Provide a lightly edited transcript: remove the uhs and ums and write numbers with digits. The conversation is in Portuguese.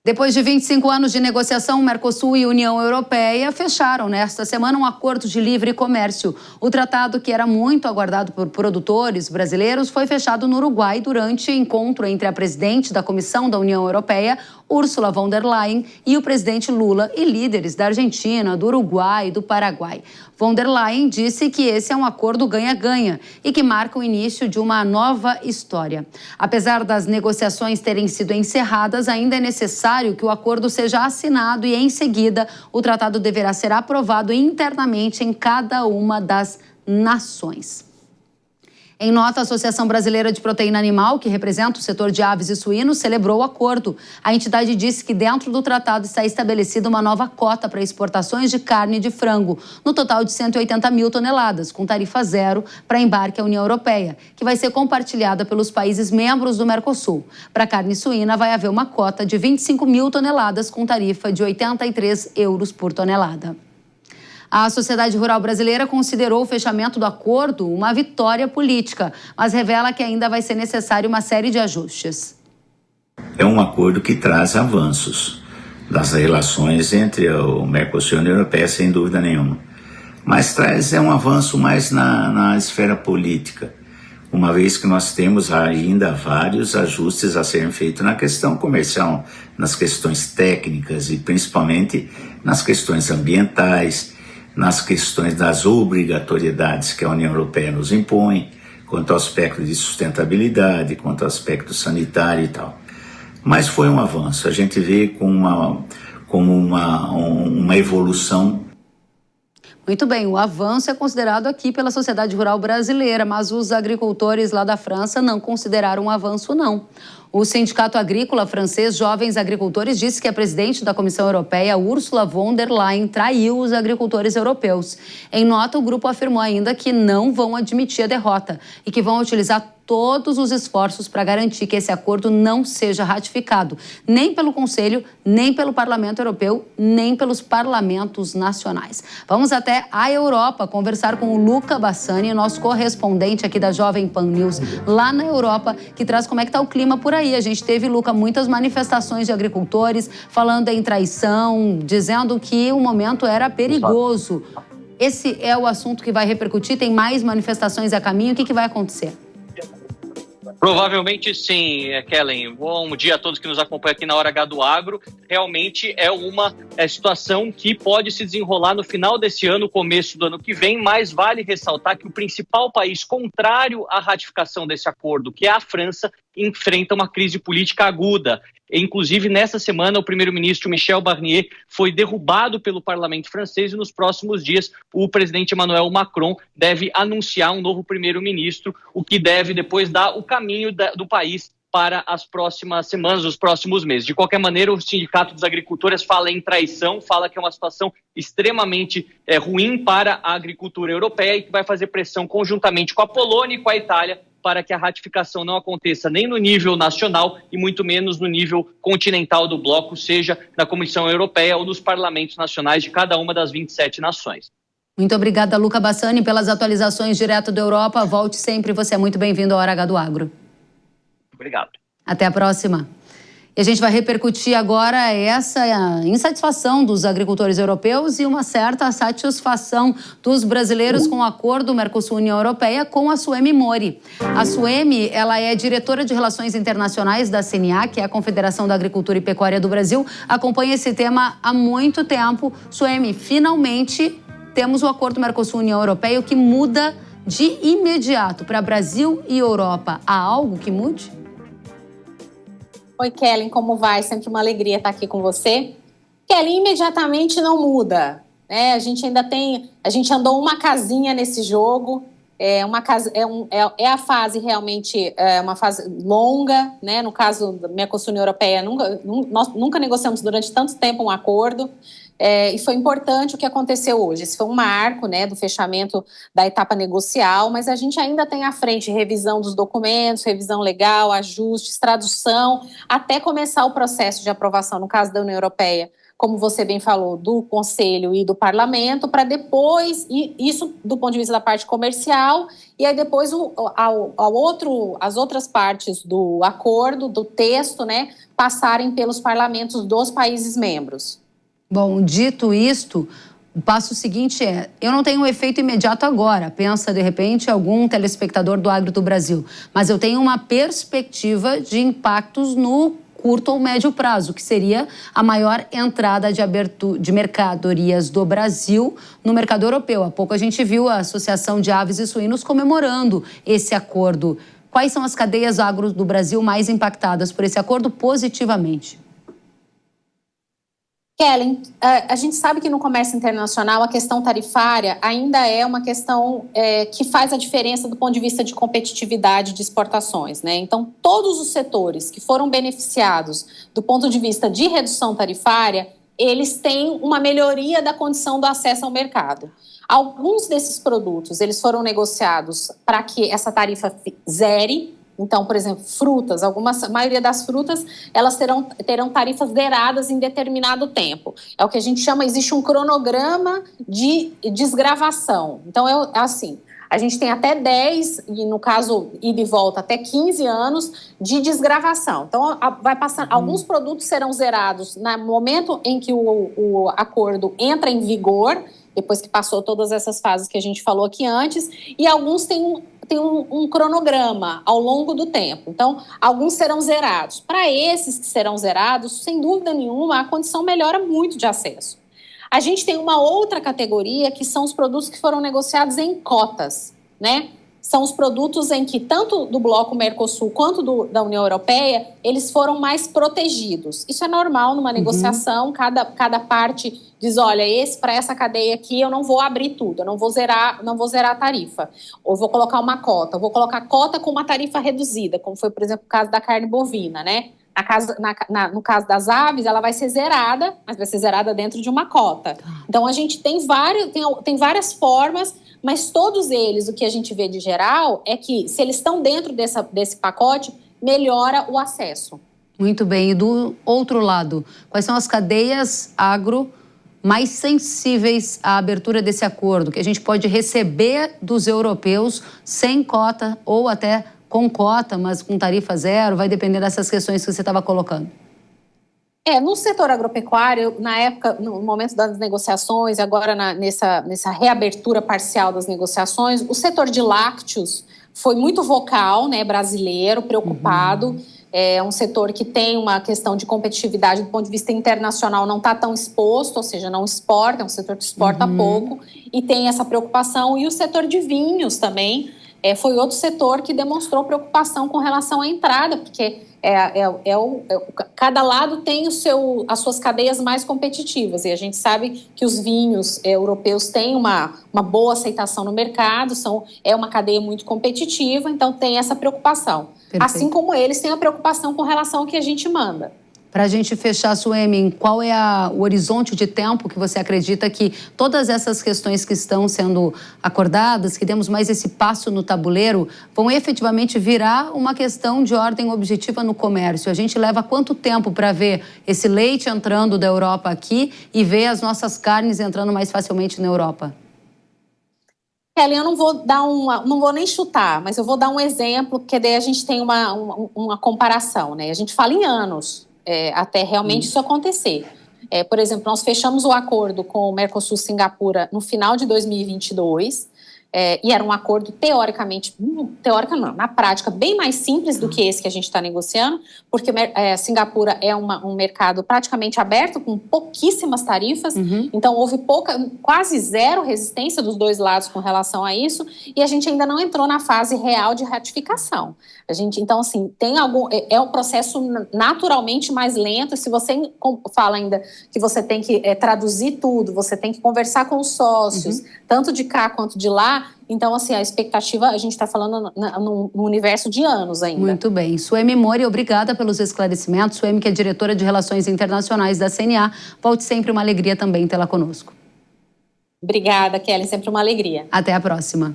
Depois de 25 anos de negociação, Mercosul e União Europeia fecharam nesta semana um acordo de livre comércio. O tratado, que era muito aguardado por produtores brasileiros, foi fechado no Uruguai durante encontro entre a presidente da Comissão da União Europeia, Ursula von der Leyen, e o presidente Lula e líderes da Argentina, do Uruguai e do Paraguai. Von der Leyen disse que esse é um acordo ganha-ganha e que marca o início de uma nova história. Apesar das negociações terem sido encerradas, ainda é necessário que o acordo seja assinado e, em seguida, o tratado deverá ser aprovado internamente em cada uma das nações. Em nota, a Associação Brasileira de Proteína Animal, que representa o setor de aves e suínos, celebrou o acordo. A entidade disse que dentro do tratado está estabelecida uma nova cota para exportações de carne de frango, no total de 180 mil toneladas, com tarifa zero para embarque à União Europeia, que vai ser compartilhada pelos países membros do Mercosul. Para a carne suína, vai haver uma cota de 25 mil toneladas, com tarifa de 83 euros por tonelada. A Sociedade Rural Brasileira considerou o fechamento do acordo uma vitória política, mas revela que ainda vai ser necessário uma série de ajustes. É um acordo que traz avanços das relações entre o Mercosul e a União Europeia, sem dúvida nenhuma. Mas traz um avanço mais na esfera política, uma vez que nós temos ainda vários ajustes a serem feitos na questão comercial, nas questões técnicas e principalmente nas questões ambientais, nas questões das obrigatoriedades que a União Europeia nos impõe, quanto ao aspecto de sustentabilidade, quanto ao aspecto sanitário e tal. Mas foi um avanço, a gente vê como uma evolução. Muito bem, o avanço é considerado aqui pela Sociedade Rural Brasileira, mas os agricultores lá da França não consideraram um avanço, não. O Sindicato Agrícola francês Jovens Agricultores disse que a presidente da Comissão Europeia, Ursula von der Leyen, traiu os agricultores europeus. Em nota, o grupo afirmou ainda que não vão admitir a derrota e que vão utilizar todos os esforços para garantir que esse acordo não seja ratificado, nem pelo Conselho, nem pelo Parlamento Europeu, nem pelos parlamentos nacionais. Vamos até a Europa conversar com o Luca Bassani, nosso correspondente aqui da Jovem Pan News, lá na Europa, que traz como é que está o clima por aí. A gente teve, Luca, muitas manifestações de agricultores falando em traição, dizendo que o momento era perigoso. Esse é o assunto que vai repercutir? Tem mais manifestações a caminho? O que vai acontecer? Provavelmente sim, Kellen. Bom dia a todos que nos acompanham aqui na Hora H do Agro. Realmente é uma situação que pode se desenrolar no final desse ano, começo do ano que vem, mas vale ressaltar que o principal país contrário à ratificação desse acordo, que é a França, enfrenta uma crise política aguda. Inclusive, nessa semana, o primeiro-ministro Michel Barnier foi derrubado pelo parlamento francês e nos próximos dias o presidente Emmanuel Macron deve anunciar um novo primeiro-ministro, o que deve depois dar o caminho do país para as próximas semanas, os próximos meses. De qualquer maneira, o Sindicato dos Agricultores fala em traição, fala que é uma situação extremamente ruim para a agricultura europeia e que vai fazer pressão conjuntamente com a Polônia e com a Itália para que a ratificação não aconteça nem no nível nacional e muito menos no nível continental do bloco, seja na Comissão Europeia ou nos parlamentos nacionais de cada uma das 27 nações. Muito obrigada, Luca Bassani, pelas atualizações direto da Europa. Volte sempre, você é muito bem-vindo ao Hora H do Agro. Obrigado. Até a próxima. E a gente vai repercutir agora essa insatisfação dos agricultores europeus e uma certa satisfação dos brasileiros com o acordo Mercosul-União Europeia com a Suemi Mori. A Suemi, ela é diretora de Relações Internacionais da CNA, que é a Confederação da Agricultura e Pecuária do Brasil, acompanha esse tema há muito tempo. Suemi, finalmente temos o acordo Mercosul-União Europeia, o que muda de imediato para Brasil e Europa. Há algo que mude? Oi, Kellen, como vai? Sempre uma alegria estar aqui com você. Kellen, imediatamente não muda, né? A gente andou uma casinha nesse jogo, é a fase realmente, uma fase longa, né? No caso da Mercosul União Europeia, nós nunca negociamos durante tanto tempo um acordo. E foi importante o que aconteceu hoje. Esse foi um marco, né, do fechamento da etapa negocial, mas a gente ainda tem à frente revisão dos documentos, revisão legal, ajustes, tradução, até começar o processo de aprovação, no caso da União Europeia, como você bem falou, do Conselho e do Parlamento, para depois, e isso do ponto de vista da parte comercial, e aí depois as outras partes do acordo, do texto, né, passarem pelos parlamentos dos países membros. Bom, dito isto, o passo seguinte é, eu não tenho um efeito imediato agora, pensa de repente algum telespectador do Agro do Brasil, mas eu tenho uma perspectiva de impactos no curto ou médio prazo, que seria a maior entrada de mercadorias do Brasil no mercado europeu. Há pouco a gente viu a Associação de Aves e Suínos comemorando esse acordo. Quais são as cadeias agro do Brasil mais impactadas por esse acordo positivamente? Kellen, a gente sabe que no comércio internacional a questão tarifária ainda é uma questão que faz a diferença do ponto de vista de competitividade de exportações, né? Então, todos os setores que foram beneficiados do ponto de vista de redução tarifária, eles têm uma melhoria da condição do acesso ao mercado. Alguns desses produtos, eles foram negociados para que essa tarifa zere. Então, por exemplo, frutas, a maioria das frutas, elas terão tarifas zeradas em determinado tempo. É o que a gente chama, existe um cronograma de desgravação. Então, é assim, a gente tem até 10, e no caso, ida e volta, até 15 anos de desgravação. Então, vai passar, alguns produtos serão zerados no momento em que o acordo entra em vigor, depois que passou todas essas fases que a gente falou aqui antes, e alguns têm um cronograma ao longo do tempo. Então, alguns serão zerados. Para esses que serão zerados, sem dúvida nenhuma, a condição melhora muito de acesso. A gente tem uma outra categoria, que são os produtos que foram negociados em cotas, né? São os produtos em que, tanto do bloco Mercosul quanto da União Europeia, eles foram mais protegidos. Isso é normal numa negociação, cada parte diz, olha, para essa cadeia aqui eu não vou abrir tudo, eu não vou zerar a tarifa. Ou vou colocar uma cota, eu vou colocar cota com uma tarifa reduzida, como foi, por exemplo, o caso da carne bovina, né? No caso das aves, ela vai ser zerada, mas vai ser zerada dentro de uma cota. Então, a gente tem várias formas, mas todos eles, o que a gente vê de geral, é que se eles estão dentro desse pacote, melhora o acesso. Muito bem. E do outro lado, quais são as cadeias agro mais sensíveis à abertura desse acordo, que a gente pode receber dos europeus sem cota ou até com cota, mas com tarifa zero, vai depender dessas questões que você estava colocando? No setor agropecuário, na época, no momento das negociações, agora nessa reabertura parcial das negociações, o setor de lácteos foi muito vocal, né, brasileiro, preocupado. É um setor que tem uma questão de competitividade do ponto de vista internacional, não está tão exposto, ou seja, não exporta, é um setor que exporta pouco e tem essa preocupação. E o setor de vinhos também foi outro setor que demonstrou preocupação com relação à entrada, porque cada lado tem as suas cadeias mais competitivas, e a gente sabe que os vinhos europeus têm uma boa aceitação no mercado, é uma cadeia muito competitiva, então tem essa preocupação. Perfeito. Assim como eles têm a preocupação com relação ao que a gente manda. Para a gente fechar, Suemi, qual é o horizonte de tempo que você acredita que todas essas questões que estão sendo acordadas, que demos mais esse passo no tabuleiro, vão efetivamente virar uma questão de ordem objetiva no comércio? A gente leva quanto tempo para ver esse leite entrando da Europa aqui e ver as nossas carnes entrando mais facilmente na Europa? Kellen, eu não vou nem chutar, mas eu vou dar um exemplo, porque daí a gente tem uma comparação, né? A gente fala em anos. Até realmente isso acontecer. Por exemplo, nós fechamos o acordo com o Mercosul-Singapura no final de 2022, e era um acordo na prática, bem mais simples do que esse que a gente está negociando, porque Singapura é um mercado praticamente aberto, com pouquíssimas tarifas, então houve quase zero resistência dos dois lados com relação a isso, e a gente ainda não entrou na fase real de ratificação. Então, assim, é um processo naturalmente mais lento. Se você fala ainda que você tem que traduzir tudo, você tem que conversar com os sócios, tanto de cá quanto de lá, então, assim, a expectativa, a gente está falando no universo de anos ainda. Muito bem. Suemi Mori, obrigada pelos esclarecimentos. Suemi, que é diretora de Relações Internacionais da CNA. Volte sempre, uma alegria também tê-la conosco. Obrigada, Kellen, sempre uma alegria. Até a próxima.